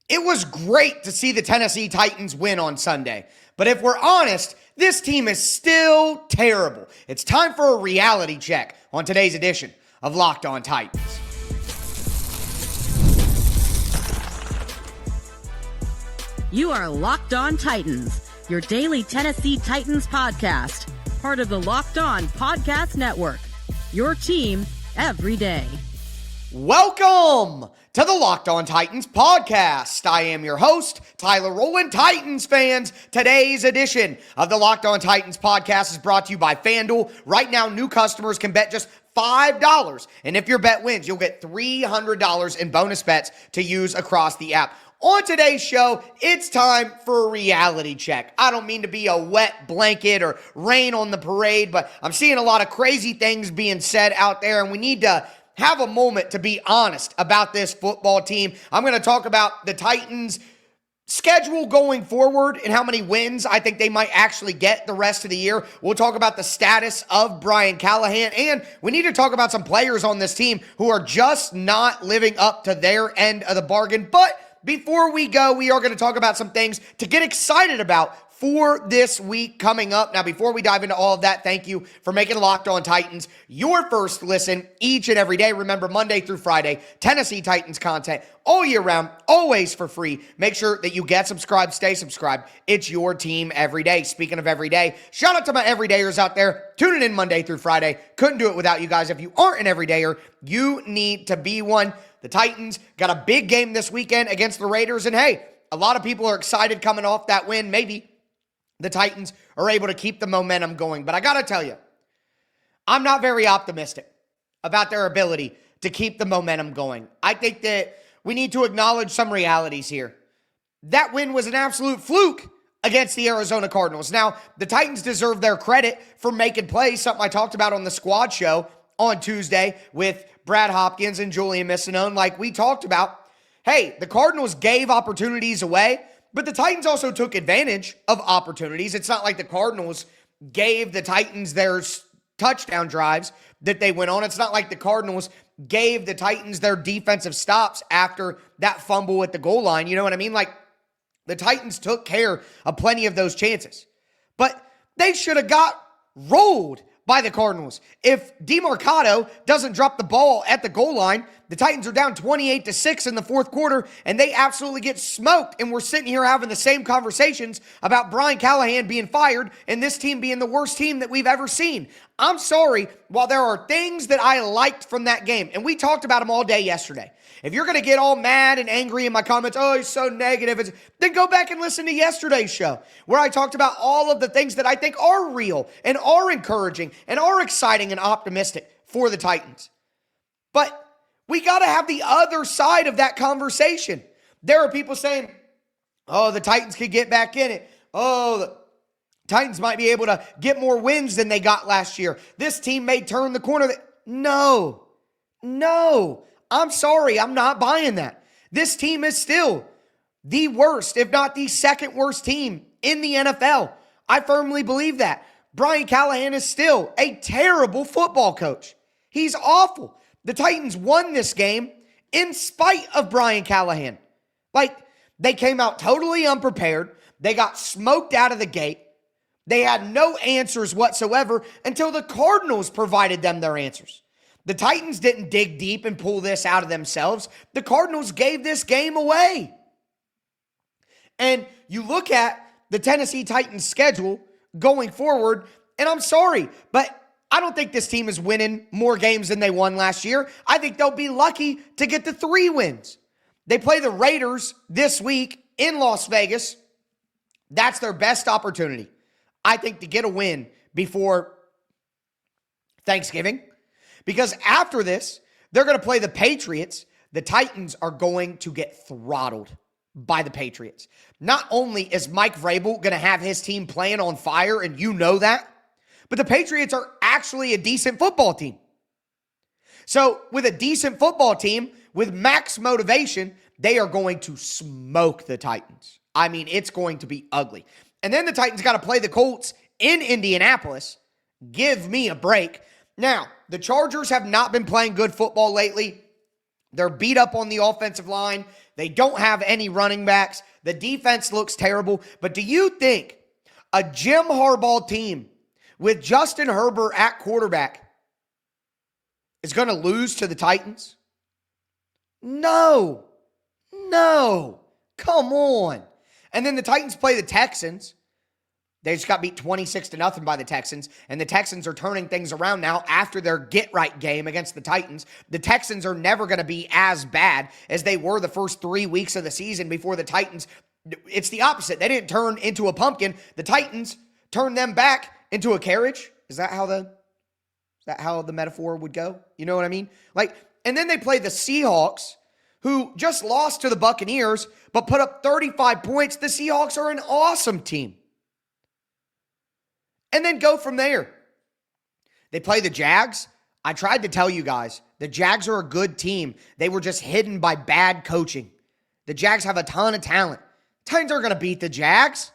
It was great to see the Tennessee Titans win on Sunday. But if we're honest, this team is still terrible. It's time for a reality check on today's edition of Locked On Titans. You are Locked On Titans, your daily Tennessee Titans podcast, part of the Locked On Podcast Network, your team every day. Welcome to the Locked On Titans podcast. I am your host, Tyler Rowland. Titans fans, today's edition of the Locked On Titans podcast is brought to you by FanDuel. Right now, new customers can bet just $5, and if your bet wins, you'll get $300 in bonus bets to use across the app. On today's show, it's time for a reality check. I don't mean to be a wet blanket or rain on the parade, but I'm seeing a lot of crazy things being said out there, and we need to have a moment to be honest about this football team. I'm going to talk about the Titans' schedule going forward and how many wins I think they might actually get the rest of the year. We'll talk about the status of Brian Callahan, and we need to talk about some players on this team who are just not living up to their end of the bargain. But before we go, we are going to talk about some things to get excited about for this week coming up. Now, before we dive into all of that, thank you for making Locked On Titans your first listen each and every day. Remember, Monday through Friday, Tennessee Titans content all year round, always for free. Make sure that you get subscribed, stay subscribed. It's your team every day. Speaking of every day, shout out to my everydayers out there tuning in Monday through Friday. Couldn't do it without you guys. If you aren't an everydayer, you need to be one. The Titans got a big game this weekend against the Raiders, and hey, a lot of people are excited coming off that win. Maybe the Titans are able to keep the momentum going. But I got to tell you, I'm not very optimistic about their ability to keep the momentum going. I think that we need to acknowledge some realities here. That win was an absolute fluke against the Arizona Cardinals. Now, the Titans deserve their credit for making plays, something I talked about on the squad show on Tuesday with Brad Hopkins and Julian Missinone. Like we talked about, hey, the Cardinals gave opportunities away, but the Titans also took advantage of opportunities. It's not like the Cardinals gave the Titans their touchdown drives that they went on. It's not like the Cardinals gave the Titans their defensive stops after that fumble at the goal line. You know what I mean? Like, the Titans took care of plenty of those chances. But they should have got rolled by the Cardinals. If DeMarcado doesn't drop the ball at the goal line, the Titans are down 28-6 in the fourth quarter, and they absolutely get smoked. And we're sitting here having the same conversations about Brian Callahan being fired and this team being the worst team that we've ever seen. I'm sorry, while there are things that I liked from that game, and we talked about them all day yesterday. If you're going to get all mad and angry in my comments, oh, he's so negative, then go back and listen to yesterday's show where I talked about all of the things that I think are real and are encouraging and are exciting and optimistic for the Titans. But we got to have the other side of that conversation. There are people saying, oh, the Titans could get back in it. Oh, the Titans might be able to get more wins than they got last year. This team may turn the corner. No. I'm sorry, I'm not buying that. This team is still the worst, if not the second worst team in the NFL. I firmly believe that. Brian Callahan is still a terrible football coach. He's awful. The Titans won this game in spite of Brian Callahan. Like, they came out totally unprepared. They got smoked out of the gate. They had no answers whatsoever until the Cardinals provided them their answers. The Titans didn't dig deep and pull this out of themselves. The Cardinals gave this game away. And you look at the Tennessee Titans schedule going forward, and I'm sorry, but I don't think this team is winning more games than they won last year. I think they'll be lucky to get the 3 wins. They play the Raiders this week in Las Vegas. That's their best opportunity, I think, to get a win before Thanksgiving. Because after this, they're going to play the Patriots. The Titans are going to get throttled by the Patriots. Not only is Mike Vrabel going to have his team playing on fire, and you know that, but the Patriots are actually a decent football team. So with a decent football team, with max motivation, they are going to smoke the Titans. I mean, it's going to be ugly. And then the Titans got to play the Colts in Indianapolis. Give me a break. Now, the Chargers have not been playing good football lately. They're beat up on the offensive line. They don't have any running backs. The defense looks terrible. But do you think a Jim Harbaugh team with Justin Herbert at quarterback is going to lose to the Titans? No. Come on. And then the Titans play the Texans. They just got beat 26-0 by the Texans, and the Texans are turning things around now after their get-right game against the Titans. The Texans are never going to be as bad as they were the first 3 weeks of the season before the Titans. It's the opposite. They didn't turn into a pumpkin. The Titans turned them back into a carriage. Is that how the metaphor would go? You know what I mean? And then they play the Seahawks, who just lost to the Buccaneers, but put up 35 points. The Seahawks are an awesome team. And then go from there. They play the Jags. I tried to tell you guys, the Jags are a good team. They were just hidden by bad coaching. The Jags have a ton of talent. Titans are going to beat the Jags.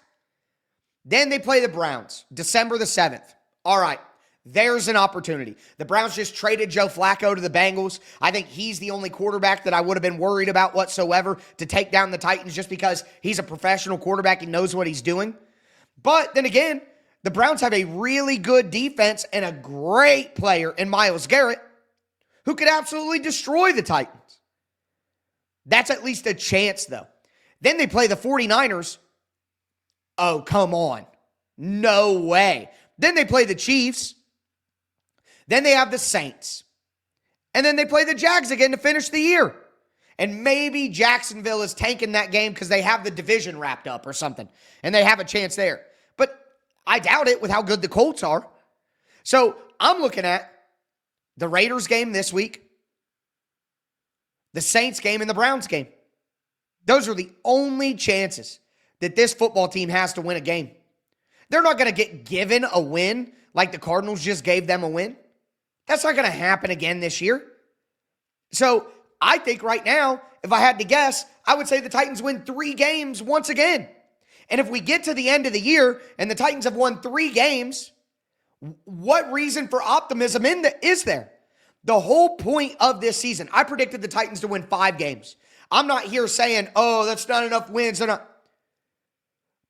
Then they play the Browns, December the 7th. All right, there's an opportunity. The Browns just traded Joe Flacco to the Bengals. I think he's the only quarterback that I would have been worried about whatsoever to take down the Titans just because he's a professional quarterback and knows what he's doing. But then again, the Browns have a really good defense and a great player in Myles Garrett who could absolutely destroy the Titans. That's at least a chance, though. Then they play the 49ers. Oh, come on. No way. Then they play the Chiefs. Then they have the Saints. And then they play the Jags again to finish the year. And maybe Jacksonville is tanking that game because they have the division wrapped up or something. And they have a chance there. But I doubt it with how good the Colts are. So I'm looking at the Raiders game this week, the Saints game, and the Browns game. Those are the only chances that this football team has to win a game. They're not going to get given a win like the Cardinals just gave them a win. That's not going to happen again this year. So I think right now, if I had to guess, I would say the Titans win 3 games once again. And if we get to the end of the year and the Titans have won 3 games, what reason for optimism is there? The whole point of this season, I predicted the Titans to win 5 games. I'm not here saying, oh, that's not enough wins.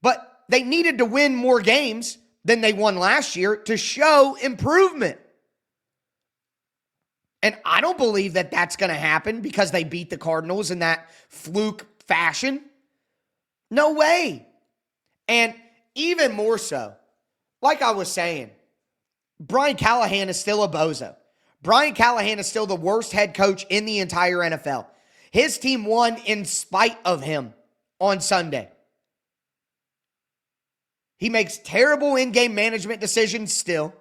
But they needed to win more games than they won last year to show improvement. And I don't believe that that's going to happen because they beat the Cardinals in that fluke fashion. No way. And even more so, like I was saying, Brian Callahan is still a bozo. Brian Callahan is still the worst head coach in the entire NFL. His team won in spite of him on Sunday. He makes terrible in-game management decisions still.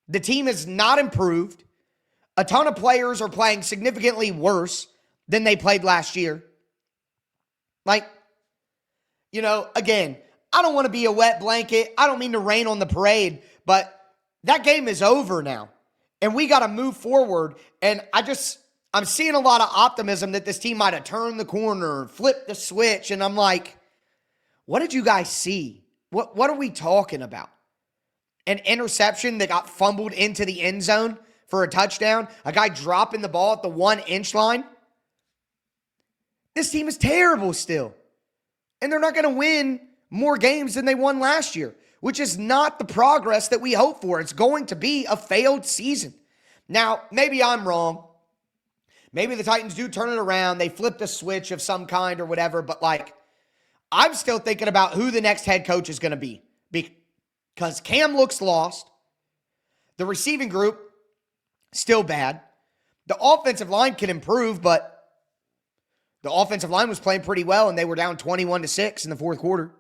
The team has not improved. A ton of players are playing significantly worse than they played last year. Again, I don't want to be a wet blanket. I don't mean to rain on the parade, but that game is over now. And we got to move forward. And I'm seeing a lot of optimism that this team might have turned the corner, flipped the switch. And I'm like, what did you guys see? What are we talking about? An interception that got fumbled into the end zone for a touchdown? A guy dropping the ball at the 1-inch line? This team is terrible still. And they're not going to win more games than they won last year, which is not the progress that we hope for. It's going to be a failed season. Now, maybe I'm wrong. Maybe the Titans do turn it around. They flip the switch of some kind or whatever. But I'm still thinking about who the next head coach is going to be. Because Cam looks lost. The receiving group, still bad. The offensive line can improve, but the offensive line was playing pretty well, and they were down 21-6 in the fourth quarter.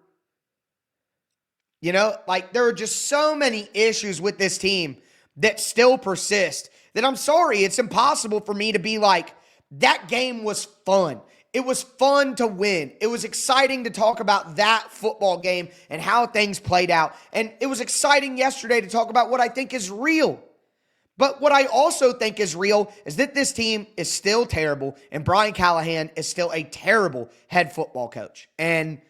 There are just so many issues with this team that still persist that I'm sorry, it's impossible for me to be like, that game was fun. It was fun to win. It was exciting to talk about that football game and how things played out. And it was exciting yesterday to talk about what I think is real. But what I also think is real is that this team is still terrible, and Brian Callahan is still a terrible head football coach. And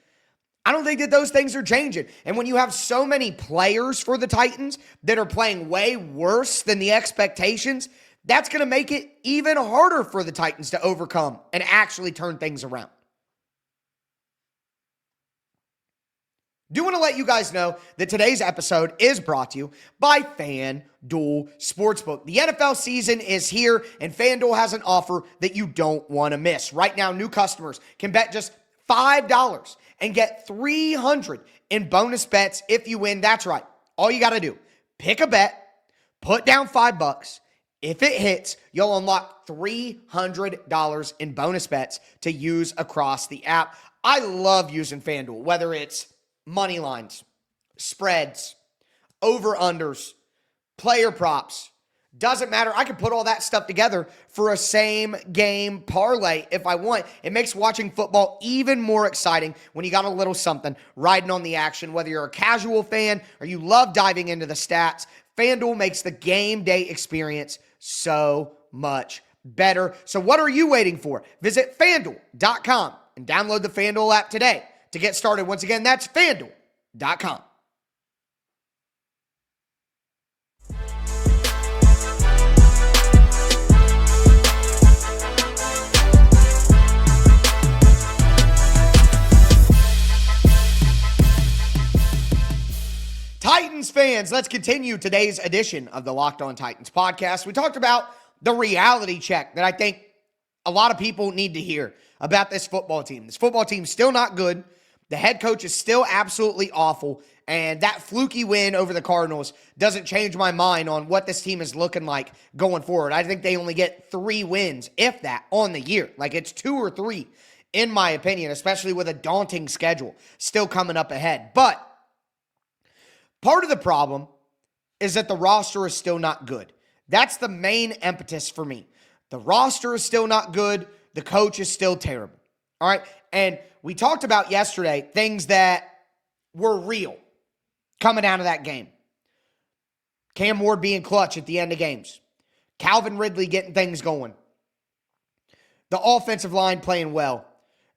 I don't think that those things are changing. And when you have so many players for the Titans that are playing way worse than the expectations, That's going to make it even harder for the Titans to overcome and actually turn things around. Do want to let you guys know that today's episode is brought to you by FanDuel Sportsbook. The NFL season is here, and FanDuel has an offer that you don't want to miss. Right now, new customers can bet just $5 and get $300 in bonus bets if you win. That's right. All you got to do, pick a bet, put down $5. If it hits, you'll unlock $300 in bonus bets to use across the app. I love using FanDuel, whether it's money lines, spreads, over-unders, player props. Doesn't matter. I can put all that stuff together for a same game parlay if I want. It makes watching football even more exciting when you got a little something riding on the action. Whether you're a casual fan or you love diving into the stats, FanDuel makes the game day experience so much better. So what are you waiting for? Visit FanDuel.com and download the FanDuel app today to get started. Once again, that's FanDuel.com. Titans fans, let's continue today's edition of the Locked On Titans podcast. We talked about the reality check that I think a lot of people need to hear about this football team. This football team's still not good. The head coach is still absolutely awful. And that fluky win over the Cardinals doesn't change my mind on what this team is looking like going forward. I think they only get 3 wins, if that, on the year. Like it's 2 or 3, in my opinion, especially with a daunting schedule still coming up ahead. But part of the problem is that the roster is still not good. That's the main impetus for me. The roster is still not good. The coach is still terrible. All right. And we talked about yesterday things that were real coming out of that game. Cam Ward being clutch at the end of games. Calvin Ridley getting things going. The offensive line playing well.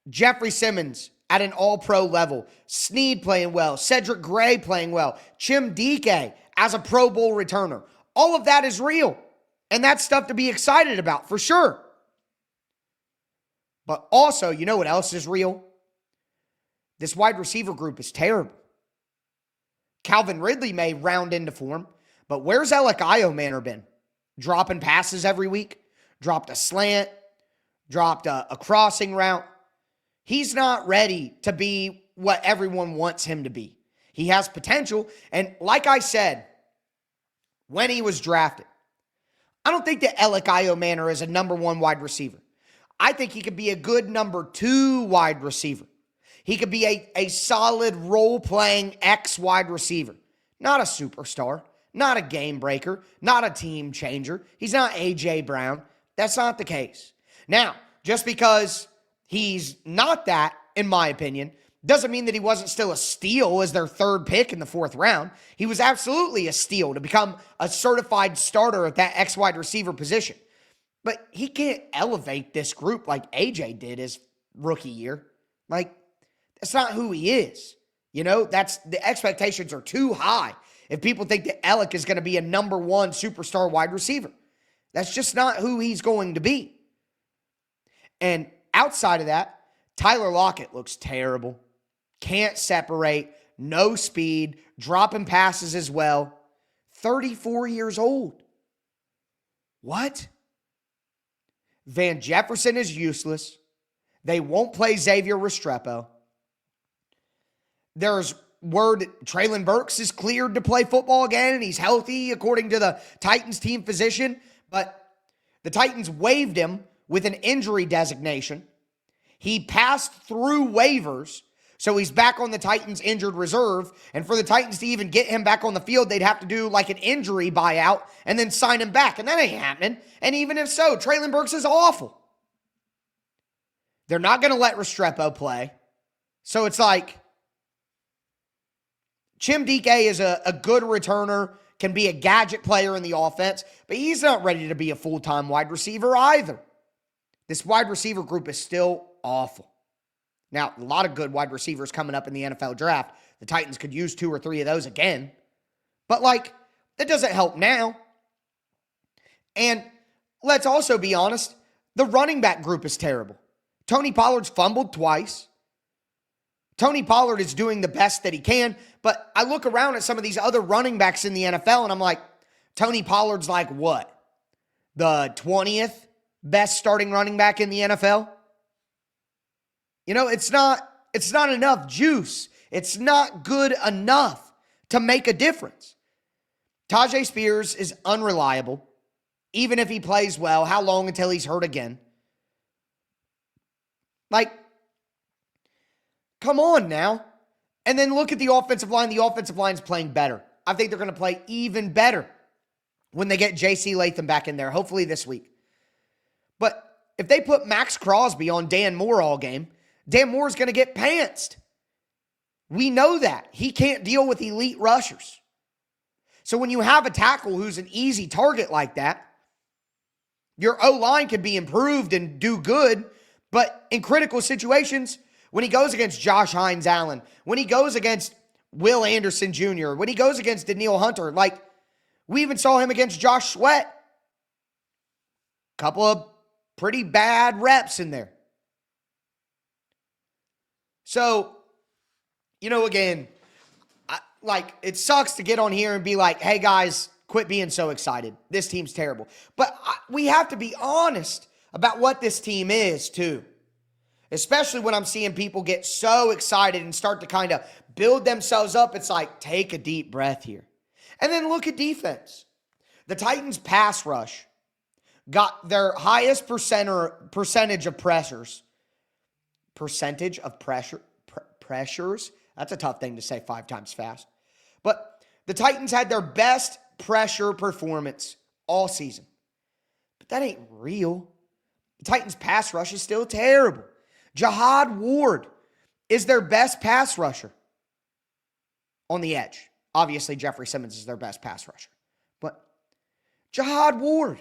Jeffrey Simmons at an all-pro level. Snead playing well. Cedric Gray playing well. Chim Dike as a Pro Bowl returner. All of that is real. And that's stuff to be excited about, for sure. But also, you know what else is real? This wide receiver group is terrible. Calvin Ridley may round into form, but where's Elic Ayomanor been? Dropping passes every week? Dropped a slant? Dropped a crossing route? He's not ready to be what everyone wants him to be. He has potential, and like I said, when he was drafted, I don't think that Elic Ayomanor is a number 1 wide receiver. I think he could be a good number 2 wide receiver. He could be a solid role-playing X wide receiver. Not a superstar, not a game breaker, not a team changer. He's not A.J. Brown. That's not the case. Now, just because he's not that, in my opinion, doesn't mean that he wasn't still a steal as their 3rd pick in the 4th round. He was absolutely a steal to become a certified starter at that X wide receiver position. But he can't elevate this group like AJ did his rookie year. Like, that's not who he is. You know, the expectations are too high if people think that Elic is going to be a number 1 superstar wide receiver. That's just not who he's going to be. And outside of that, Tyler Lockett looks terrible. Can't separate, no speed, dropping passes as well. 34 years old. What? Van Jefferson is useless. They won't play Xavier Restrepo. There's word Treylon Burks is cleared to play football again, and he's healthy according to the Titans team physician. But the Titans waived him with an injury designation. He passed through waivers, so he's back on the Titans injured reserve. And for the Titans to even get him back on the field, they'd have to do like an injury buyout and then sign him back. And that ain't happening. And even if so, Treylon Burks is awful. They're not going to let Restrepo play. So it's like, Chim Dike is a good returner, can be a gadget player in the offense, but he's not ready to be a full-time wide receiver either. This wide receiver group is still awful. Now, a lot of good wide receivers coming up in the NFL draft. The Titans could use 2 or 3 of those again. But, that doesn't help now. And let's also be honest, the running back group is terrible. Tony Pollard's fumbled twice. Tony Pollard is doing the best that he can, but I look around at some of these other running backs in the NFL and I'm like, Tony Pollard's like what? The 20th best starting running back in the NFL? You know, it's not enough juice. It's not good enough to make a difference. Tajay Spears is unreliable. Even if he plays well, how long until he's hurt again? Like, come on now. And then look at the offensive line. The offensive line's playing better. I think they're going to play even better when they get JC Latham back in there, hopefully this week. But if they put Max Crosby on Dan Moore all game, Dan Moore's going to get pantsed. We know that. He can't deal with elite rushers. So when you have a tackle who's an easy target like that, your O-line can be improved and do good, but in critical situations, when he goes against Josh Hines-Allen, when he goes against Will Anderson Jr., when he goes against Danielle Hunter, like we even saw him against Josh Sweat. Couple of pretty bad reps in there. So, you know, again, it sucks to get on here and be like, hey guys, quit being so excited. This team's terrible. But we have to be honest about what this team is too. Especially when I'm seeing people get so excited and start to kind of build themselves up. It's like, take a deep breath here. And then look at defense. The Titans pass rush got their highest percentage of pressures. Percentage of pressures. That's a tough thing to say 5 times fast. But the Titans had their best pressure performance all season. But that ain't real. The Titans pass rush is still terrible. Jihad Ward is their best pass rusher on the edge. Obviously, Jeffrey Simmons is their best pass rusher. But Jihad Ward.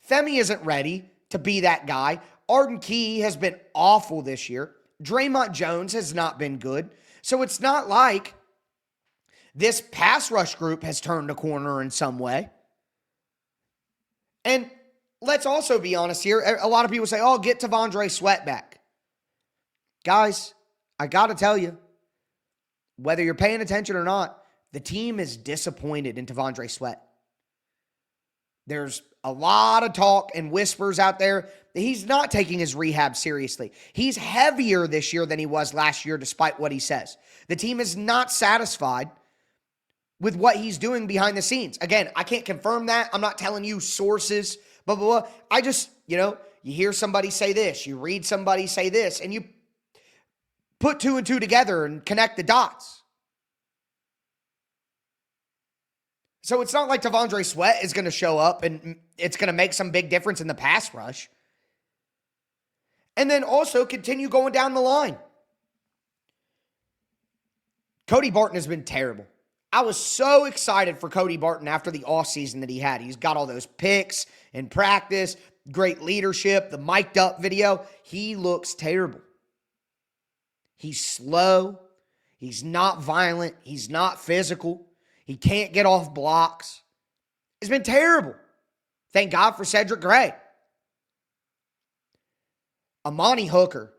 Femi isn't ready to be that guy. Arden Key has been awful this year. Draymond Jones has not been good. So it's not like this pass rush group has turned a corner in some way. And let's also be honest here. A lot of people say, oh, get T'Vondre Sweat back. Guys, I got to tell you, whether you're paying attention or not, the team is disappointed in T'Vondre Sweat. There's a lot of talk and whispers out there that he's not taking his rehab seriously. He's heavier this year than he was last year, despite what he says. The team is not satisfied with what he's doing behind the scenes. Again, I can't confirm that. I'm not telling you sources, blah, blah, blah. I just, you hear somebody say this, you read somebody say this, and you put 2 and 2 together and connect the dots. So it's not like T'Vondre Sweat is going to show up and it's going to make some big difference in the pass rush. And then also continue going down the line. Cody Barton has been terrible. I was so excited for Cody Barton after the offseason that he had. He's got all those picks in practice, great leadership, the mic'd up video. He looks terrible. He's slow. He's not violent. He's not physical. He can't get off blocks. It's been terrible. Thank God for Cedric Gray. Amani Hooker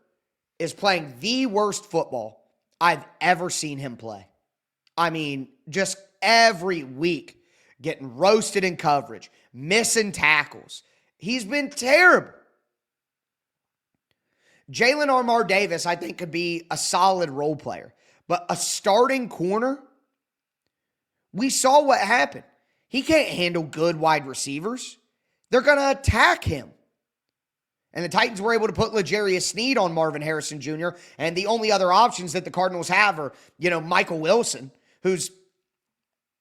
is playing the worst football I've ever seen him play. I mean, just every week getting roasted in coverage, missing tackles. He's been terrible. Jalen Armour Davis, I think, could be a solid role player. But a starting corner, we saw what happened. He can't handle good wide receivers. They're going to attack him. And the Titans were able to put L'Jarius Sneed on Marvin Harrison Jr. And the only other options that the Cardinals have are, Michael Wilson, who's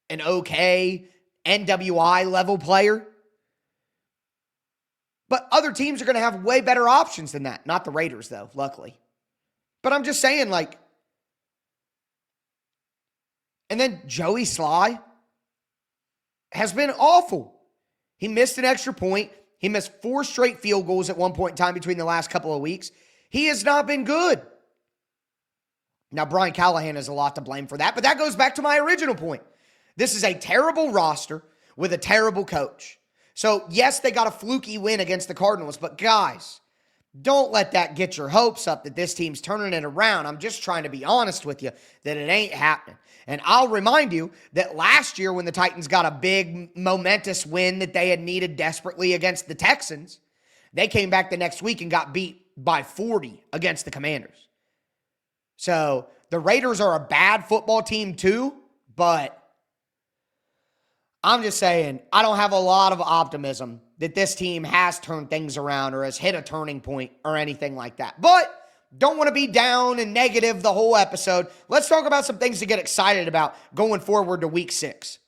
an okay NWI level player. But other teams are going to have way better options than that. Not the Raiders, though, luckily. But I'm just saying, and then Joey Sly has been awful. He missed an extra point. He missed 4 straight field goals at one point in time between the last couple of weeks. He has not been good. Now, Brian Callahan has a lot to blame for that, but that goes back to my original point. This is a terrible roster with a terrible coach. So, yes, they got a fluky win against the Cardinals, but guys, don't let that get your hopes up that this team's turning it around. I'm just trying to be honest with you that it ain't happening. And I'll remind you that last year when the Titans got a big, momentous win that they had needed desperately against the Texans, they came back the next week and got beat by 40 against the Commanders. So the Raiders are a bad football team too, but I'm just saying, I don't have a lot of optimism that this team has turned things around or has hit a turning point or anything like that. But don't want to be down and negative the whole episode. Let's talk about some things to get excited about going forward to week 6.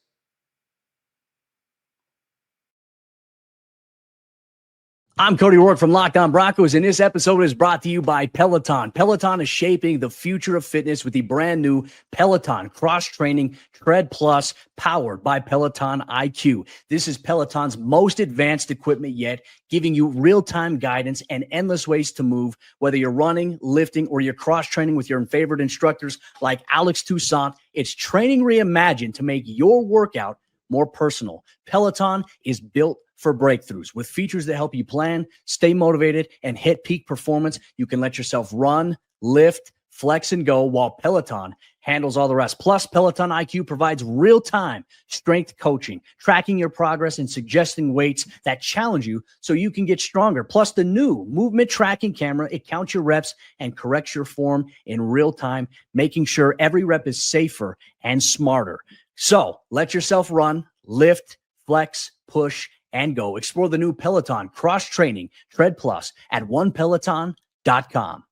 I'm Cody Rourke from Locked On Broncos, and this episode is brought to you by Peloton. Peloton is shaping the future of fitness with the brand new Peloton Cross-Training Tread Plus, powered by Peloton IQ. This is Peloton's most advanced equipment yet, giving you real-time guidance and endless ways to move, whether you're running, lifting, or you're cross-training with your favorite instructors like Alex Toussaint. It's training reimagined to make your workout more personal. Peloton is built for breakthroughs with features that help you plan, stay motivated, and hit peak performance. You can let yourself run, lift, flex, and go while Peloton handles all the rest. Plus, Peloton IQ provides real-time strength coaching, tracking your progress and suggesting weights that challenge you so you can get stronger. Plus, the new movement tracking camera, it counts your reps and corrects your form in real time, making sure every rep is safer and smarter. So let yourself run, lift, flex, push, and go. Explore the new Peloton Cross-Training Tread Plus at onepeloton.com.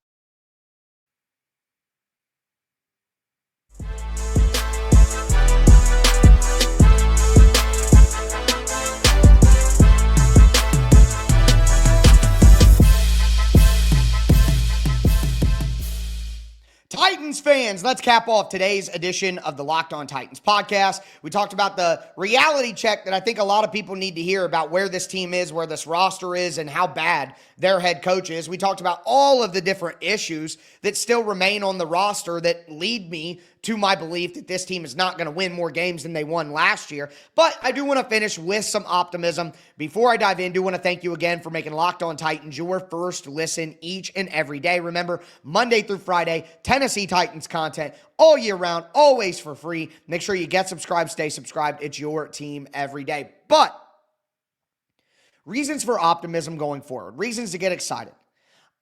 Titans fans, let's cap off today's edition of the Locked On Titans podcast. We talked about the reality check that I think a lot of people need to hear about where this team is, where this roster is, and how bad their head coach is. We talked about all of the different issues that still remain on the roster that lead me to my belief that this team is not going to win more games than they won last year. But I do want to finish with some optimism. Before I dive in, I do want to thank you again for making Locked On Titans your first listen each and every day. Remember, Monday through Friday, Tennessee Titans content all year round, always for free. Make sure you get subscribed, stay subscribed. It's your team every day. But reasons for optimism going forward, reasons to get excited.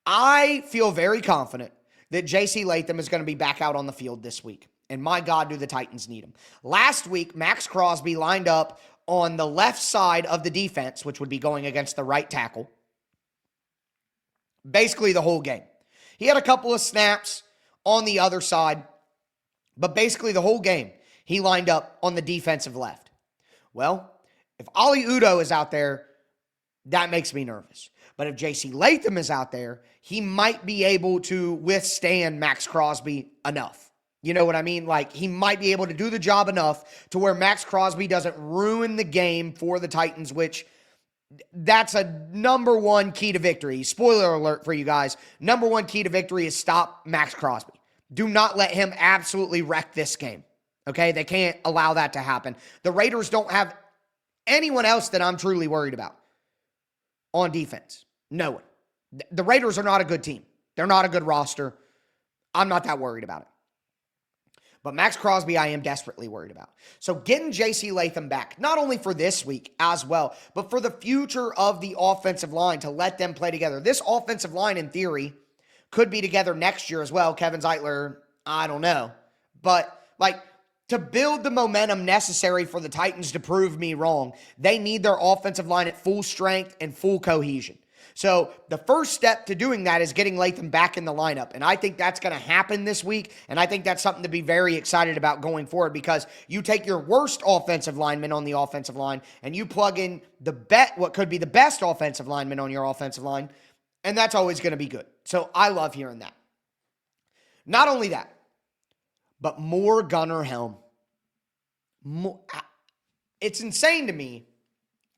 I feel very confident that JC Latham is going to be back out on the field this week. And my God, do the Titans need him. Last week, Max Crosby lined up on the left side of the defense, which would be going against the right tackle, basically the whole game. He had a couple of snaps on the other side, but basically the whole game, he lined up on the defensive left. Well, if Ali Udoh is out there, that makes me nervous. But if JC Latham is out there, he might be able to withstand Max Crosby enough. You know what I mean? Like, he might be able to do the job enough to where Max Crosby doesn't ruin the game for the Titans, which that's a number one key to victory. Spoiler alert for you guys. Number one key to victory is stop Max Crosby. Do not let him absolutely wreck this game. Okay? They can't allow that to happen. The Raiders don't have anyone else that I'm truly worried about on defense. No one. The Raiders are not a good team. They're not a good roster. I'm not that worried about it. But Max Crosby, I am desperately worried about. So getting JC Latham back, not only for this week as well, but for the future of the offensive line to let them play together. This offensive line, in theory, could be together next year as well. Kevin Zeitler, I don't know. But, to build the momentum necessary for the Titans to prove me wrong, they need their offensive line at full strength and full cohesion. So the first step to doing that is getting Latham back in the lineup. And I think that's going to happen this week. And I think that's something to be very excited about going forward, because you take your worst offensive lineman on the offensive line and you plug in what could be the best offensive lineman on your offensive line. And that's always going to be good. So I love hearing that. Not only that, but more Gunnar Helm. It's insane to me.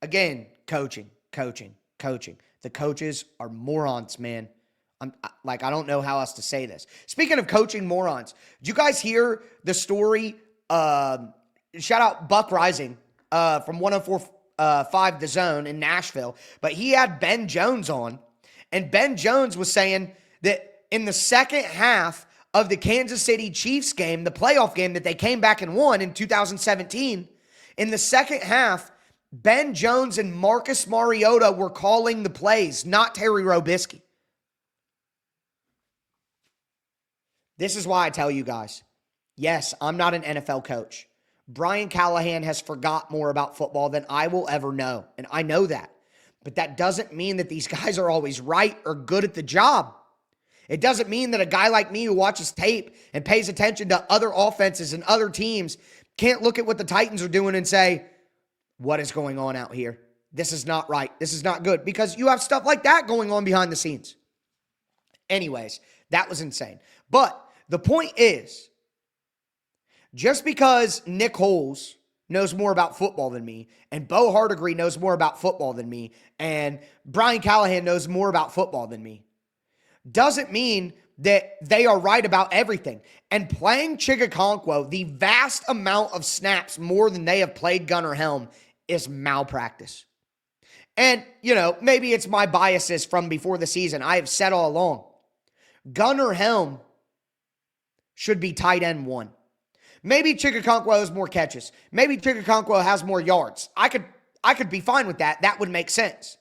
Again, coaching. The coaches are morons, man. I don't know how else to say this. Speaking of coaching morons, did you guys hear the story? Shout out Buck Rising from 104 5 The Zone in Nashville, but he had Ben Jones on, and Ben Jones was saying that in the second half of the Kansas City Chiefs game, the playoff game that they came back and won in 2017, in the second half, Ben Jones and Marcus Mariota were calling the plays, not Terry Robisky. This is why I tell you guys, yes, I'm not an NFL coach. Brian Callahan has forgot more about football than I will ever know, and I know that. But that doesn't mean that these guys are always right or good at the job. It doesn't mean that a guy like me who watches tape and pays attention to other offenses and other teams can't look at what the Titans are doing and say, what is going on out here? This is not right. This is not good. Because you have stuff like that going on behind the scenes. Anyways, that was insane. But the point is, just because Nick Holes knows more about football than me, and Bo Hardigree knows more about football than me, and Brian Callahan knows more about football than me, doesn't mean that they are right about everything. And playing Chigakonkwo the vast amount of snaps more than they have played Gunnar Helm is malpractice. And, maybe it's my biases from before the season. I have said all along, Gunnar Helm should be tight end 1. Maybe Chigakonkwo has more catches. Maybe Chigakonkwo has more yards. I could be fine with that. That would make sense.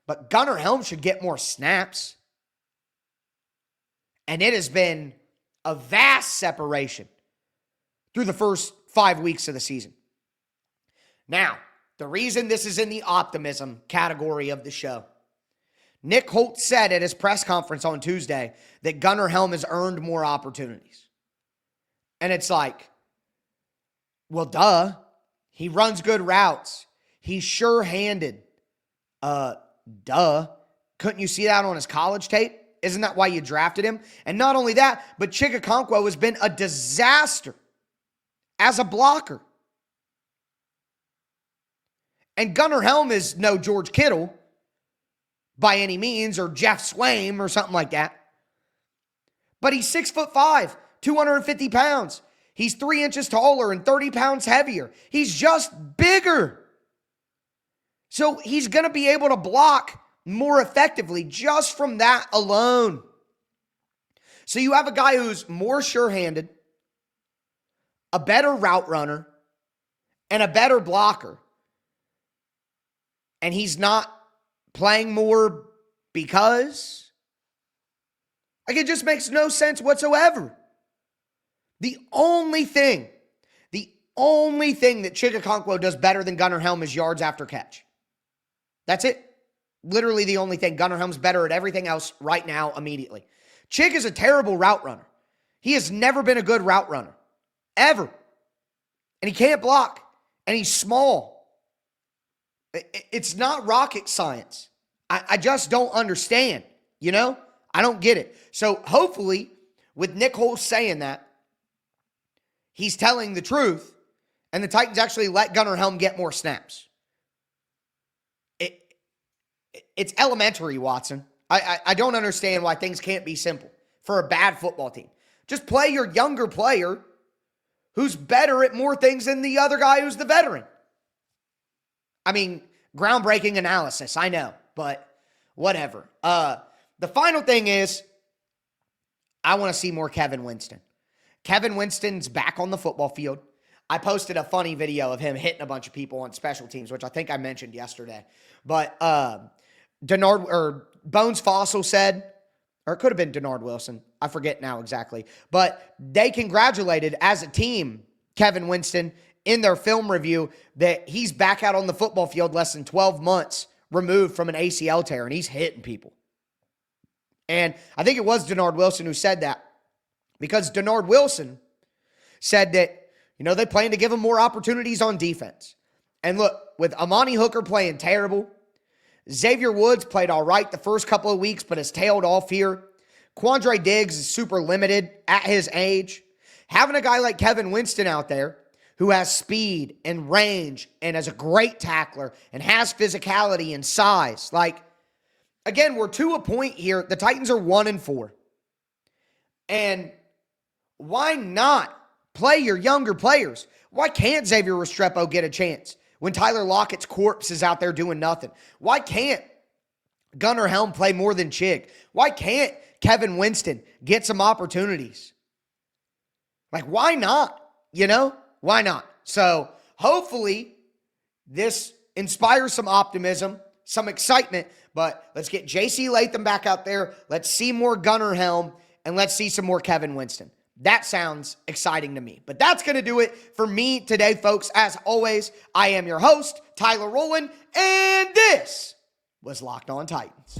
But Gunnar Helm should get more snaps. And it has been a vast separation through the first 5 weeks of the season. Now, the reason this is in the optimism category of the show, Nick Holt said at his press conference on Tuesday that Gunnar Helm has earned more opportunities. And it's like, well, duh. He runs good routes. He's sure-handed. Duh. Couldn't you see that on his college tape? Isn't that why you drafted him? And not only that, but Chigakonkwo has been a disaster as a blocker. And Gunnar Helm is no George Kittle by any means, or Jeff Swaim or something like that. But he's 6'5", 250 pounds. He's 3 inches taller and 30 pounds heavier. He's just bigger. So he's going to be able to block more effectively just from that alone. So you have a guy who's more sure-handed, a better route runner, and a better blocker. And he's not playing more because, it just makes no sense whatsoever. The only thing that Chigakonkwo does better than Gunnar Helm is yards after catch. That's it. Literally the only thing. Gunnar Helm's better at everything else right now, immediately. Chig is a terrible route runner. He has never been a good route runner. Ever. And he can't block. And he's small. It's not rocket science. I just don't understand. I don't get it. So hopefully, with Nick Holes saying that, he's telling the truth, and the Titans actually let Gunnar Helm get more snaps. It's elementary, Watson. I don't understand why things can't be simple for a bad football team. Just play your younger player who's better at more things than the other guy who's the veteran. Groundbreaking analysis, I know, but whatever. The final thing is, I want to see more Kevin Winston. Kevin Winston's back on the football field. I posted a funny video of him hitting a bunch of people on special teams, which I think I mentioned yesterday. But Bones Fossil said, or it could have been Denard Wilson, I forget now exactly, but they congratulated as a team Kevin Winston in their film review that he's back out on the football field less than 12 months removed from an ACL tear, and he's hitting people. And I think it was Denard Wilson who said that, because Denard Wilson said that, they plan to give him more opportunities on defense. And look, with Amani Hooker playing terrible, Xavier Woods played all right the first couple of weeks, but has tailed off here. Quandre Diggs is super limited at his age. Having a guy like Kevin Winston out there who has speed and range and is a great tackler and has physicality and size. Again, we're to a point here. The Titans are 1-4. And why not play your younger players? Why can't Xavier Restrepo get a chance when Tyler Lockett's corpse is out there doing nothing? Why can't Gunnar Helm play more than Chig? Why can't Kevin Winston get some opportunities? Like, why not? Why not? So hopefully this inspires some optimism, some excitement, but let's get JC Latham back out there. Let's see more Gunnar Helm, and let's see some more Kevin Winston. That sounds exciting to me. But that's going to do it for me today, folks. As always, I am your host, Tyler Rowland, and this was Locked On Titans.